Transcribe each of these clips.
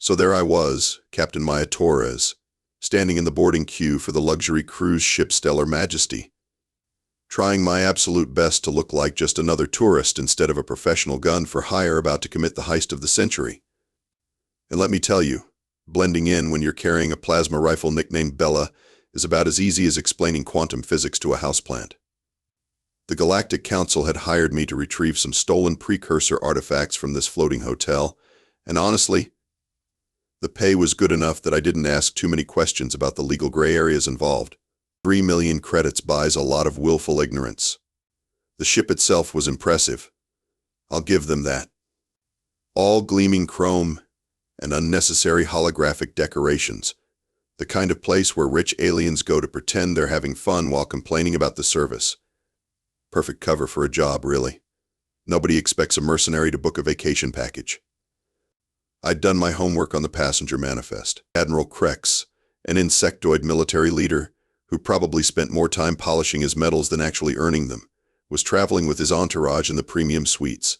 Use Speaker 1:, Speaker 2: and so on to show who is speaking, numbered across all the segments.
Speaker 1: So there I was, Captain Maya Torres, standing in the boarding queue for the luxury cruise ship Stellar Majesty, trying my absolute best to look like just another tourist instead of a professional gun for hire about to commit the heist of the century. And let me tell you, blending in when you're carrying a plasma rifle nicknamed Bella is about as easy as explaining quantum physics to a houseplant. The Galactic Council had hired me to retrieve some stolen Precursor artifacts from this floating hotel, and honestly, the pay was good enough that I didn't ask too many questions about the legal gray areas involved. 3 million credits buys a lot of willful ignorance. The ship itself was impressive. I'll give them that. All gleaming chrome and unnecessary holographic decorations, the kind of place where rich aliens go to pretend they're having fun while complaining about the service. Perfect cover for a job, really. Nobody expects a mercenary to book a vacation package. I'd done my homework on the passenger manifest. Admiral Krex, an insectoid military leader who probably spent more time polishing his medals than actually earning them, was traveling with his entourage in the premium suites.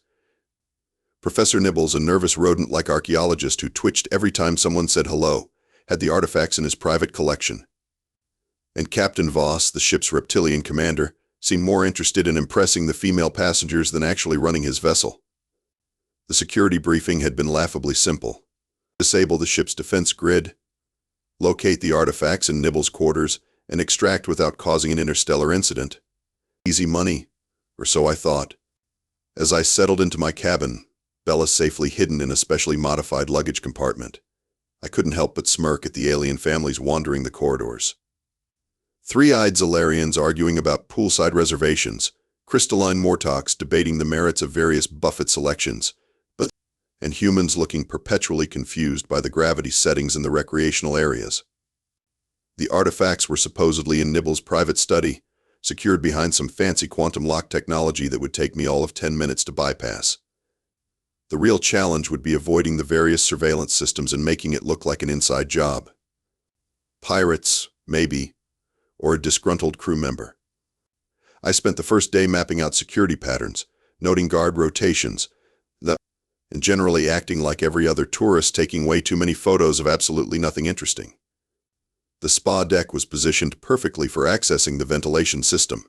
Speaker 1: Professor Nibbles, a nervous rodent-like archaeologist who twitched every time someone said hello, had the artifacts in his private collection. And Captain Voss, the ship's reptilian commander, seemed more interested in impressing the female passengers than actually running his vessel. The security briefing had been laughably simple. Disable the ship's defense grid, locate the artifacts in Nibbles' quarters, and extract without causing an interstellar incident. Easy money, or so I thought. As I settled into my cabin, Bella safely hidden in a specially modified luggage compartment, I couldn't help but smirk at the alien families wandering the corridors. Three-eyed Zolarians arguing about poolside reservations, crystalline Mortocks debating the merits of various buffet selections, and humans looking perpetually confused by the gravity settings in the recreational areas. The artifacts were supposedly in Nibbles' private study, secured behind some fancy quantum lock technology that would take me all of 10 minutes to bypass. The real challenge would be avoiding the various surveillance systems and making it look like an inside job. Pirates, maybe, or a disgruntled crew member. I spent the first day mapping out security patterns, noting guard rotations, and generally acting like every other tourist taking way too many photos of absolutely nothing interesting. The spa deck was positioned perfectly for accessing the ventilation system.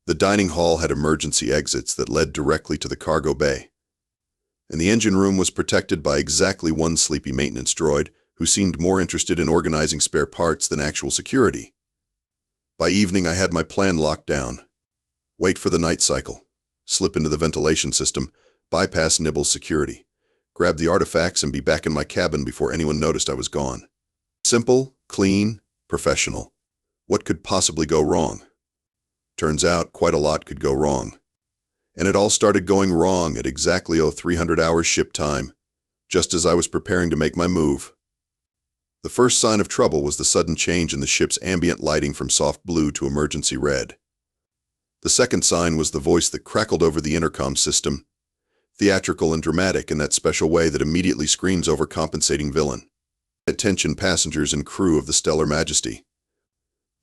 Speaker 1: The dining hall had emergency exits that led directly to the cargo bay. And the engine room was protected by exactly one sleepy maintenance droid who seemed more interested in organizing spare parts than actual security. By evening, I had my plan locked down. Wait for the night cycle, slip into the ventilation system, bypass Nibbles' security, grab the artifacts and be back in my cabin before anyone noticed I was gone. Simple, clean, professional. What could possibly go wrong? Turns out quite a lot could go wrong. And it all started going wrong at exactly 300 hours ship time, just as I was preparing to make my move. The first sign of trouble was the sudden change in the ship's ambient lighting from soft blue to emergency red. The second sign was the voice that crackled over the intercom system, theatrical and dramatic in that special way that immediately screams overcompensating villain. Attention passengers and crew of the Stellar Majesty.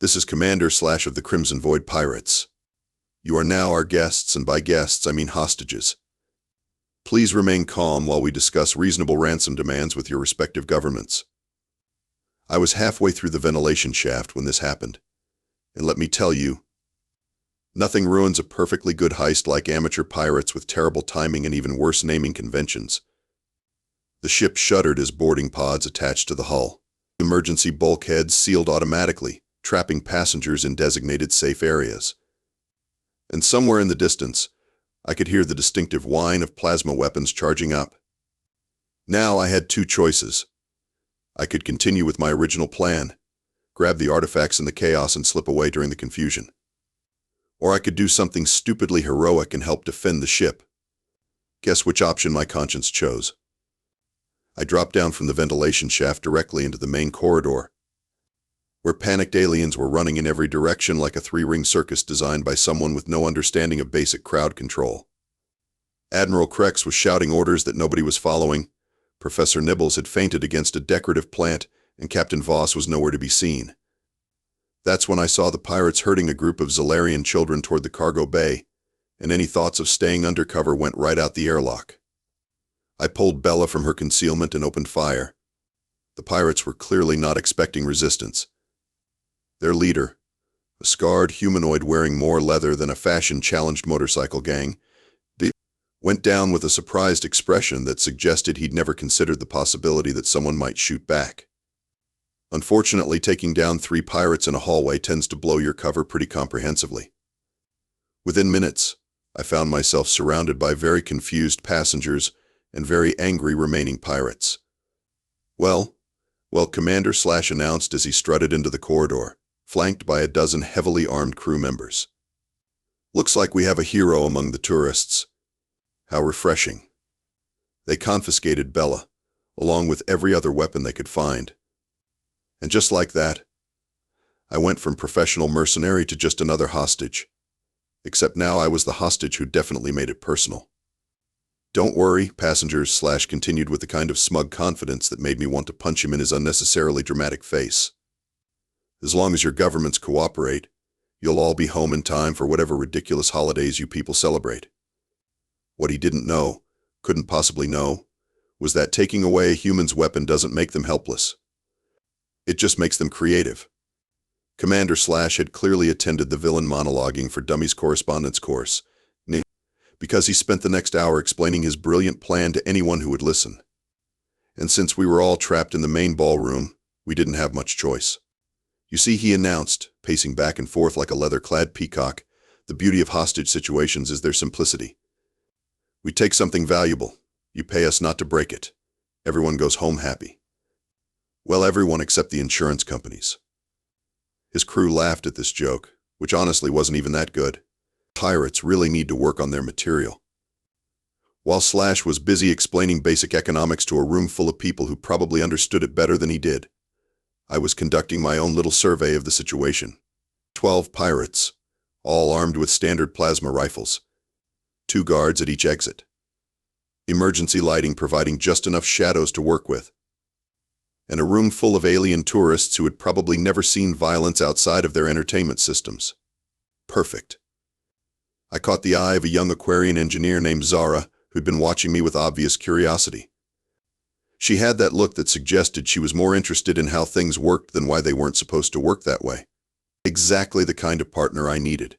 Speaker 1: This is Commander/of the Crimson Void Pirates. You are now our guests, and by guests I mean hostages. Please remain calm while we discuss reasonable ransom demands with your respective governments. I was halfway through the ventilation shaft when this happened, and let me tell you, nothing ruins a perfectly good heist like amateur pirates with terrible timing and even worse naming conventions. The ship shuddered as boarding pods attached to the hull. Emergency bulkheads sealed automatically, trapping passengers in designated safe areas. And somewhere in the distance, I could hear the distinctive whine of plasma weapons charging up. Now I had two choices. I could continue with my original plan, grab the artifacts in the chaos and slip away during the confusion. Or I could do something stupidly heroic and help defend the ship. Guess which option my conscience chose. I dropped down from the ventilation shaft directly into the main corridor, where panicked aliens were running in every direction like a three-ring circus designed by someone with no understanding of basic crowd control. Admiral Krex was shouting orders that nobody was following, Professor Nibbles had fainted against a decorative plant, and Captain Voss was nowhere to be seen. That's when I saw the pirates herding a group of Zolarian children toward the cargo bay, and any thoughts of staying undercover went right out the airlock. I pulled Bella from her concealment and opened fire. The pirates were clearly not expecting resistance. Their leader, a scarred humanoid wearing more leather than a fashion-challenged motorcycle gang, went down with a surprised expression that suggested he'd never considered the possibility that someone might shoot back. Unfortunately, taking down 3 pirates in a hallway tends to blow your cover pretty comprehensively. Within minutes, I found myself surrounded by very confused passengers and very angry remaining pirates. Well, Commander Slash announced as he strutted into the corridor, flanked by a dozen heavily armed crew members. Looks like we have a hero among the tourists. How refreshing. They confiscated Bella, along with every other weapon they could find. And just like that, I went from professional mercenary to just another hostage. Except now I was the hostage who definitely made it personal. Don't worry, passengers, Slash continued with the kind of smug confidence that made me want to punch him in his unnecessarily dramatic face. As long as your governments cooperate, you'll all be home in time for whatever ridiculous holidays you people celebrate. What he didn't know, couldn't possibly know, was that taking away a human's weapon doesn't make them helpless. It just makes them creative. Commander Slash had clearly attended the Villain Monologuing for Dummies correspondence course, because he spent the next hour explaining his brilliant plan to anyone who would listen. And since we were all trapped in the main ballroom, we didn't have much choice. You see, he announced, pacing back and forth like a leather-clad peacock, the beauty of hostage situations is their simplicity. We take something valuable. You pay us not to break it. Everyone goes home happy. Well, everyone except the insurance companies. His crew laughed at this joke, which honestly wasn't even that good. Pirates really need to work on their material. While Slash was busy explaining basic economics to a room full of people who probably understood it better than he did, I was conducting my own little survey of the situation. 12 pirates, all armed with standard plasma rifles. 2 guards at each exit. Emergency lighting providing just enough shadows to work with. And a room full of alien tourists who had probably never seen violence outside of their entertainment systems. Perfect. I caught the eye of a young Aquarian engineer named Zara, who'd been watching me with obvious curiosity. She had that look that suggested she was more interested in how things worked than why they weren't supposed to work that way. Exactly the kind of partner I needed.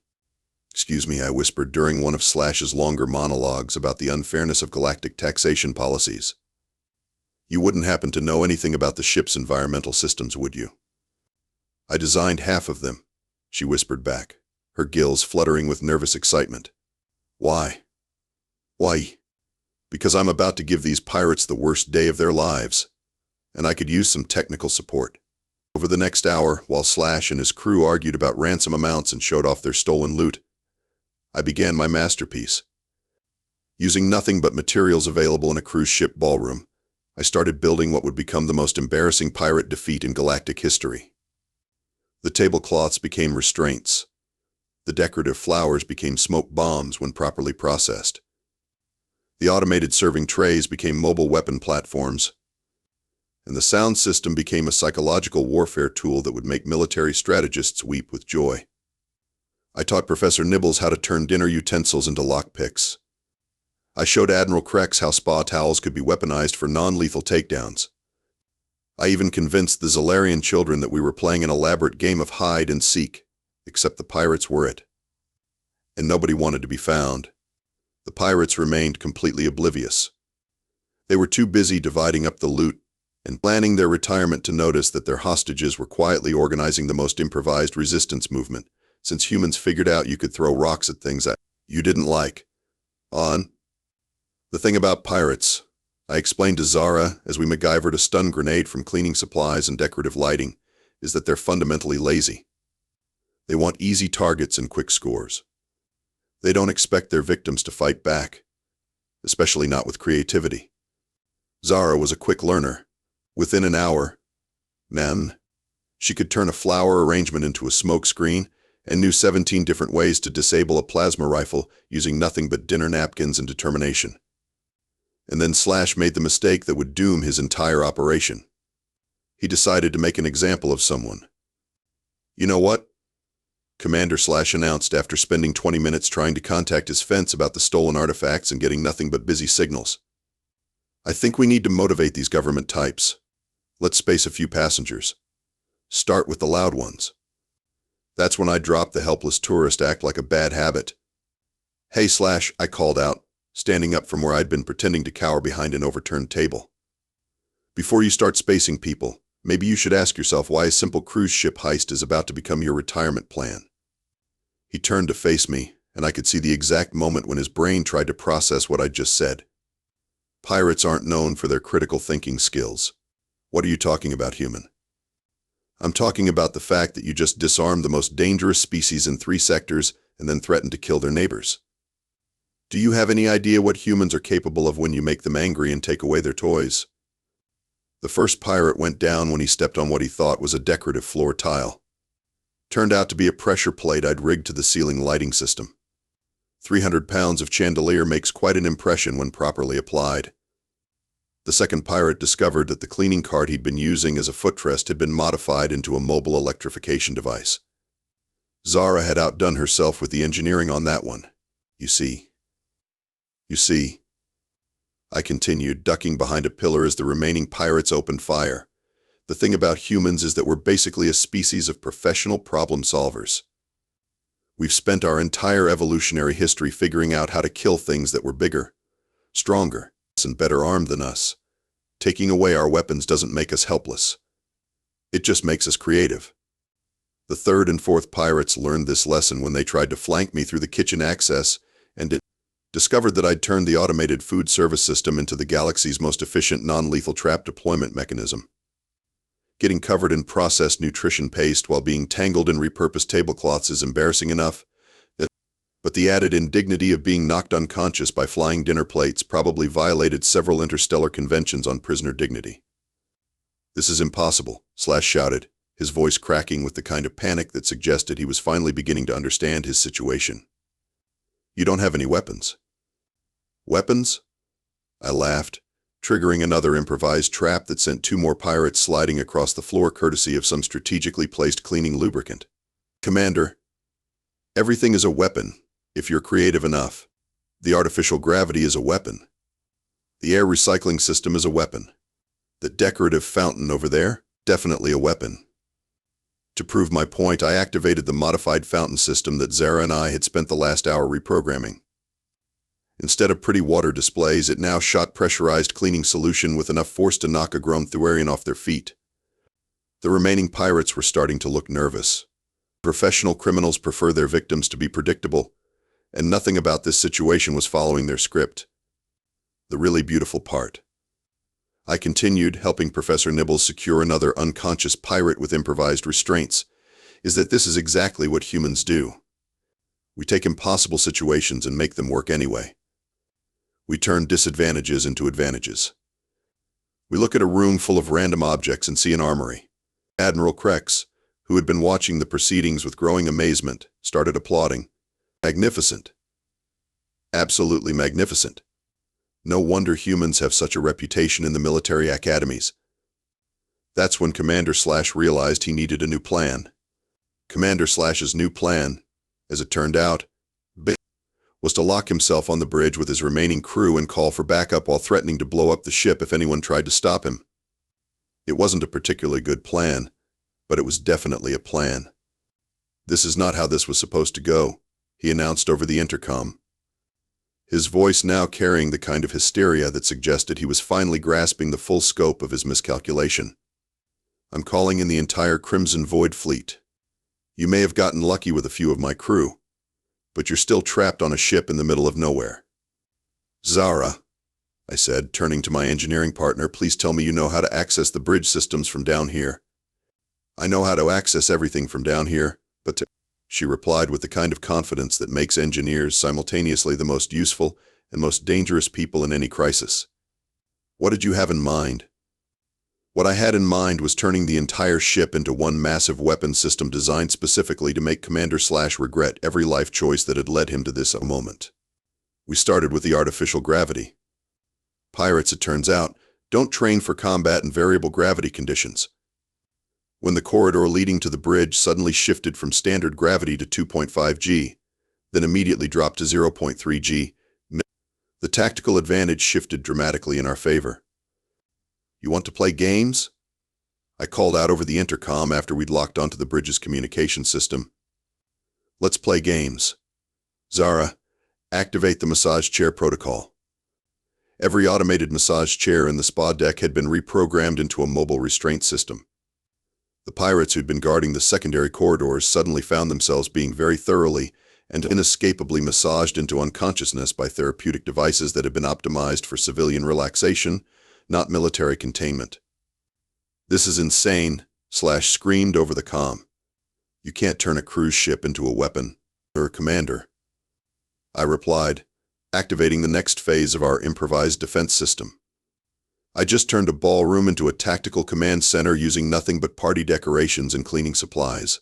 Speaker 1: Excuse me, I whispered during one of Slash's longer monologues about the unfairness of galactic taxation policies. You wouldn't happen to know anything about the ship's environmental systems, would you? I designed half of them, she whispered back, her gills fluttering with nervous excitement. Why? Why? Because I'm about to give these pirates the worst day of their lives, and I could use some technical support. Over the next hour, while Slash and his crew argued about ransom amounts and showed off their stolen loot, I began my masterpiece. Using nothing but materials available in a cruise ship ballroom, I started building what would become the most embarrassing pirate defeat in galactic history. The tablecloths became restraints. The decorative flowers became smoke bombs when properly processed. The automated serving trays became mobile weapon platforms. And the sound system became a psychological warfare tool that would make military strategists weep with joy. I taught Professor Nibbles how to turn dinner utensils into lockpicks. I showed Admiral Krex how spa towels could be weaponized for non-lethal takedowns. I even convinced the Zalarian children that we were playing an elaborate game of hide and seek, except the pirates were it. And nobody wanted to be found. The pirates remained completely oblivious. They were too busy dividing up the loot and planning their retirement to notice that their hostages were quietly organizing the most improvised resistance movement, since humans figured out you could throw rocks at things that you didn't like. The thing about pirates, I explained to Zara as we MacGyvered a stun grenade from cleaning supplies and decorative lighting, is that they're fundamentally lazy. They want easy targets and quick scores. They don't expect their victims to fight back, especially not with creativity. Zara was a quick learner. Within an hour, she could turn a flower arrangement into a smoke screen and knew 17 different ways to disable a plasma rifle using nothing but dinner napkins and determination. And then Slash made the mistake that would doom his entire operation. He decided to make an example of someone. You know what? Commander Slash announced after spending 20 minutes trying to contact his fence about the stolen artifacts and getting nothing but busy signals. I think we need to motivate these government types. Let's space a few passengers. Start with the loud ones. That's when I dropped the helpless tourist act like a bad habit. Hey Slash, I called out, standing up from where I'd been pretending to cower behind an overturned table. Before you start spacing people, maybe you should ask yourself why a simple cruise ship heist is about to become your retirement plan. He turned to face me, and I could see the exact moment when his brain tried to process what I'd just said. Pirates aren't known for their critical thinking skills. What are you talking about, human? I'm talking about the fact that you just disarmed the most dangerous species in 3 sectors and then threatened to kill their neighbors. Do you have any idea what humans are capable of when you make them angry and take away their toys? The first pirate went down when he stepped on what he thought was a decorative floor tile. Turned out to be a pressure plate I'd rigged to the ceiling lighting system. 300 pounds of chandelier makes quite an impression when properly applied. The second pirate discovered that the cleaning cart he'd been using as a footrest had been modified into a mobile electrification device. Zara had outdone herself with the engineering on that one. You see, I continued, ducking behind a pillar as the remaining pirates opened fire. The thing about humans is that we're basically a species of professional problem solvers. We've spent our entire evolutionary history figuring out how to kill things that were bigger, stronger, and better armed than us. Taking away our weapons doesn't make us helpless. It just makes us creative. The third and fourth pirates learned this lesson when they tried to flank me through the kitchen access and discovered that I'd turned the automated food service system into the galaxy's most efficient non-lethal trap deployment mechanism. Getting covered in processed nutrition paste while being tangled in repurposed tablecloths is embarrassing enough, but the added indignity of being knocked unconscious by flying dinner plates probably violated several interstellar conventions on prisoner dignity. "This is impossible," Slash shouted, his voice cracking with the kind of panic that suggested he was finally beginning to understand his situation. "You don't have any weapons." "Weapons?" I laughed, triggering another improvised trap that sent 2 more pirates sliding across the floor courtesy of some strategically placed cleaning lubricant. "Commander, everything is a weapon, if you're creative enough. The artificial gravity is a weapon. The air recycling system is a weapon. The decorative fountain over there, definitely a weapon." To prove my point, I activated the modified fountain system that Zara and I had spent the last hour reprogramming. Instead of pretty water displays, it now shot pressurized cleaning solution with enough force to knock a grown Thuarian off their feet. The remaining pirates were starting to look nervous. Professional criminals prefer their victims to be predictable, and nothing about this situation was following their script. The really beautiful part. I continued, helping Professor Nibbles secure another unconscious pirate with improvised restraints, is that this is exactly what humans do. We take impossible situations and make them work anyway. We turn disadvantages into advantages. We look at a room full of random objects and see an armory. Admiral Krex, who had been watching the proceedings with growing amazement, started applauding. "Magnificent. Absolutely magnificent. No wonder humans have such a reputation in the military academies." That's when Commander Slash realized he needed a new plan. Commander Slash's new plan, as it turned out, was to lock himself on the bridge with his remaining crew and call for backup while threatening to blow up the ship if anyone tried to stop him. It wasn't a particularly good plan, but it was definitely a plan. "This is not how this was supposed to go," he announced over the intercom, his voice now carrying the kind of hysteria that suggested he was finally grasping the full scope of his miscalculation. "I'm calling in the entire Crimson Void fleet. You may have gotten lucky with a few of my crew, but you're still trapped on a ship in the middle of nowhere." "Zara," I said, turning to my engineering partner, "please tell me you know how to access the bridge systems from down here." "I know how to access everything from down here, but she replied with the kind of confidence that makes engineers simultaneously the most useful and most dangerous people in any crisis. "What did you have in mind?" "What I had in mind was turning the entire ship into one massive weapon system designed specifically to make Commander Slash regret every life choice that had led him to this moment. We started with the artificial gravity. Pirates, it turns out, don't train for combat in variable gravity conditions. When the corridor leading to the bridge suddenly shifted from standard gravity to 2.5 g, then immediately dropped to 0.3 g, The tactical advantage shifted dramatically in our favor. "You want to play games?" I called out over the intercom after we'd locked onto the bridge's communication system. "Let's play games. Zara, activate the massage chair protocol." Every automated massage chair in the spa deck had been reprogrammed into a mobile restraint system. The pirates who'd been guarding the secondary corridors suddenly found themselves being very thoroughly and inescapably massaged into unconsciousness by therapeutic devices that had been optimized for civilian relaxation, not military containment. "This is insane," screamed over the comm. "You can't turn a cruise ship into a weapon, Commander." I replied, activating the next phase of our improvised defense system. I just turned a ballroom into a tactical command center using nothing but party decorations and cleaning supplies.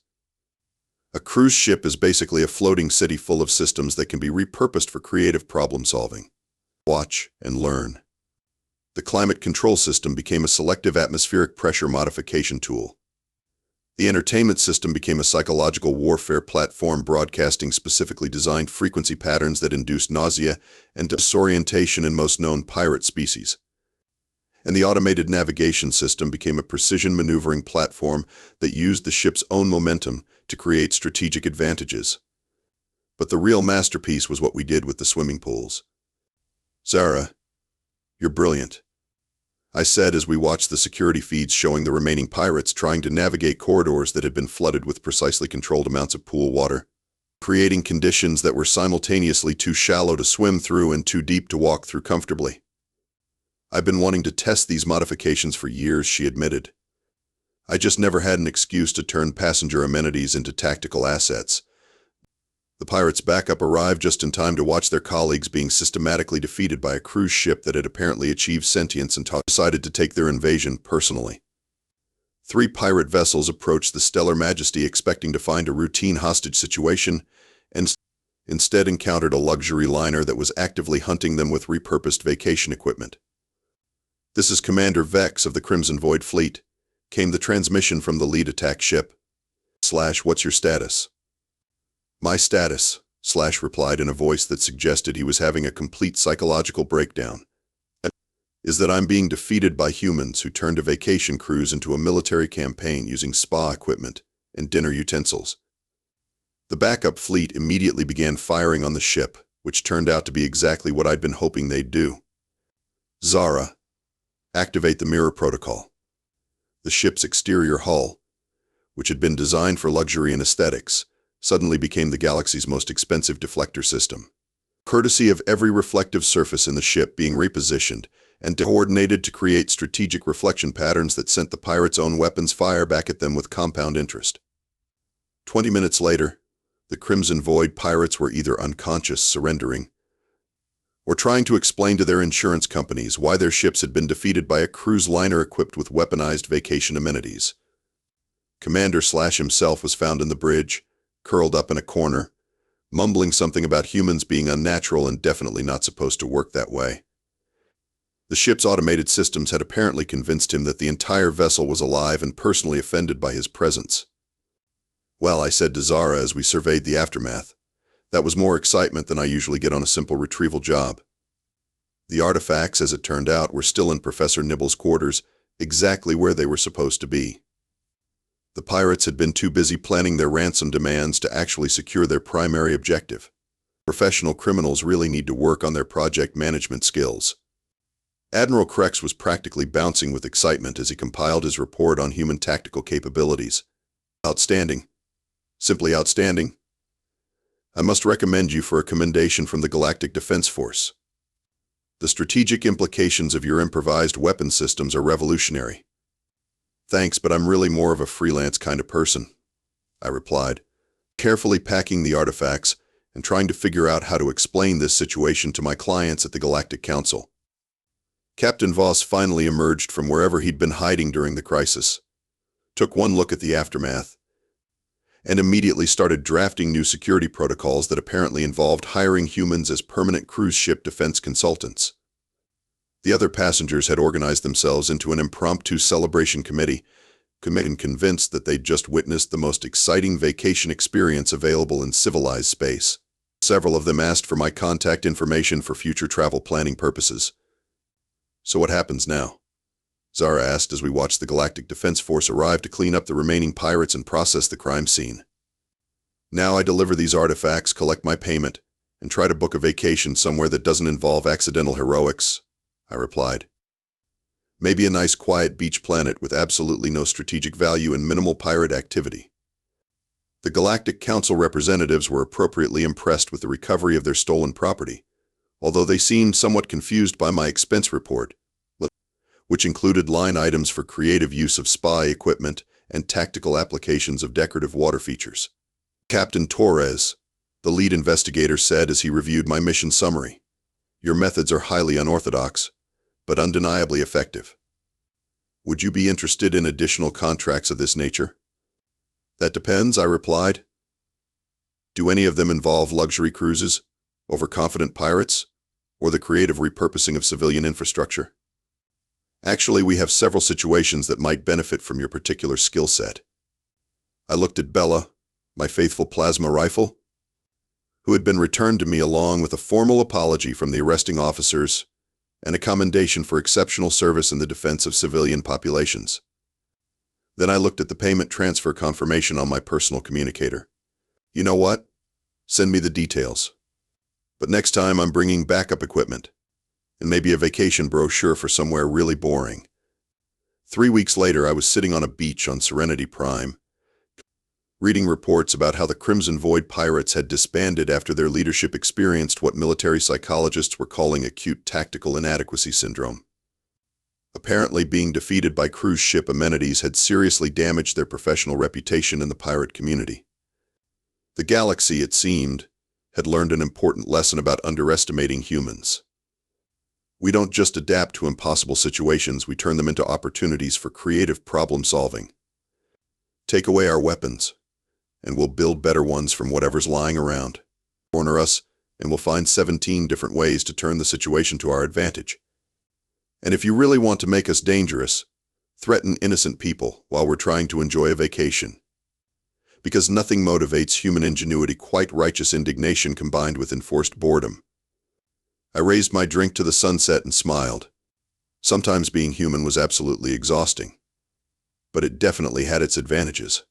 Speaker 1: A cruise ship is basically a floating city full of systems that can be repurposed for creative problem-solving. Watch and learn. The climate control system became a selective atmospheric pressure modification tool. The entertainment system became a psychological warfare platform broadcasting specifically designed frequency patterns that induced nausea and disorientation in most known pirate species. And the automated navigation system became a precision maneuvering platform that used the ship's own momentum to create strategic advantages. But the real masterpiece was what we did with the swimming pools. "Zara, you're brilliant," I said as we watched the security feeds showing the remaining pirates trying to navigate corridors that had been flooded with precisely controlled amounts of pool water, creating conditions that were simultaneously too shallow to swim through and too deep to walk through comfortably. "I've been wanting to test these modifications for years," she admitted. "I just never had an excuse to turn passenger amenities into tactical assets." The pirates' backup arrived just in time to watch their colleagues being systematically defeated by a cruise ship that had apparently achieved sentience and decided to take their invasion personally. 3 pirate vessels approached the Stellar Majesty expecting to find a routine hostage situation, and instead encountered a luxury liner that was actively hunting them with repurposed vacation equipment. "This is Commander Vex of the Crimson Void Fleet," came the transmission from the lead attack ship. "What's your status?" "My status," replied in a voice that suggested he was having a complete psychological breakdown, "is that I'm being defeated by humans who turned a vacation cruise into a military campaign using spa equipment and dinner utensils." The backup fleet immediately began firing on the ship, which turned out to be exactly what I'd been hoping they'd do. "Zara, activate the mirror protocol." The ship's exterior hull, which had been designed for luxury and aesthetics, suddenly became the galaxy's most expensive deflector system. Courtesy of every reflective surface in the ship being repositioned and coordinated to create strategic reflection patterns that sent the pirates' own weapons fire back at them with compound interest. 20 minutes later, the Crimson Void pirates were either unconscious, surrendering, or trying to explain to their insurance companies why their ships had been defeated by a cruise liner equipped with weaponized vacation amenities. Commander himself was found in the bridge, curled up in a corner, mumbling something about humans being unnatural and definitely not supposed to work that way. The ship's automated systems had apparently convinced him that the entire vessel was alive and personally offended by his presence. "Well," I said to Zara as we surveyed the aftermath, "that was more excitement than I usually get on a simple retrieval job." The artifacts, as it turned out, were still in Professor Nibble's quarters, exactly where they were supposed to be. The pirates had been too busy planning their ransom demands to actually secure their primary objective. Professional criminals really need to work on their project management skills. Admiral Krex was practically bouncing with excitement as he compiled his report on human tactical capabilities. "Outstanding. Simply outstanding. I must recommend you for a commendation from the Galactic Defense Force. The strategic implications of your improvised weapon systems are revolutionary." "Thanks, but I'm really more of a freelance kind of person," I replied, carefully packing the artifacts and trying to figure out how to explain this situation to my clients at the Galactic Council. Captain Voss finally emerged from wherever he'd been hiding during the crisis, took one look at the aftermath, and immediately started drafting new security protocols that apparently involved hiring humans as permanent cruise ship defense consultants. The other passengers had organized themselves into an impromptu celebration committee, convinced that they'd just witnessed the most exciting vacation experience available in civilized space. Several of them asked for my contact information for future travel planning purposes. So what happens now? Zara asked as we watched the Galactic Defense Force arrive to clean up the remaining pirates and process the crime scene. Now I deliver these artifacts, collect my payment, and try to book a vacation somewhere that doesn't involve accidental heroics, I replied. Maybe a nice quiet beach planet with absolutely no strategic value and minimal pirate activity. The Galactic Council representatives were appropriately impressed with the recovery of their stolen property, although they seemed somewhat confused by my expense report, which included line items for creative use of spy equipment and tactical applications of decorative water features. Captain Torres, the lead investigator, said as he reviewed my mission summary, "Your methods are highly unorthodox, but undeniably effective. Would you be interested in additional contracts of this nature?" "That depends," I replied. "Do any of them involve luxury cruises, overconfident pirates, or the creative repurposing of civilian infrastructure?" "Actually, we have several situations that might benefit from your particular skill set." I looked at Bella, my faithful plasma rifle, who had been returned to me along with a formal apology from the arresting officers and a commendation for exceptional service in the defense of civilian populations. Then I looked at the payment transfer confirmation on my personal communicator. "You know what? Send me the details. But next time I'm bringing backup equipment, and maybe a vacation brochure for somewhere really boring." 3 weeks later, I was sitting on a beach on Serenity Prime, reading reports about how the Crimson Void pirates had disbanded after their leadership experienced what military psychologists were calling acute tactical inadequacy syndrome. Apparently, being defeated by cruise ship amenities had seriously damaged their professional reputation in the pirate community. The galaxy, it seemed, had learned an important lesson about underestimating humans. We don't just adapt to impossible situations, we turn them into opportunities for creative problem-solving. Take away our weapons, and we'll build better ones from whatever's lying around. Corner us, and we'll find 17 different ways to turn the situation to our advantage. And if you really want to make us dangerous, threaten innocent people while we're trying to enjoy a vacation. Because nothing motivates human ingenuity quite righteous indignation combined with enforced boredom. I raised my drink to the sunset and smiled. Sometimes being human was absolutely exhausting. But it definitely had its advantages.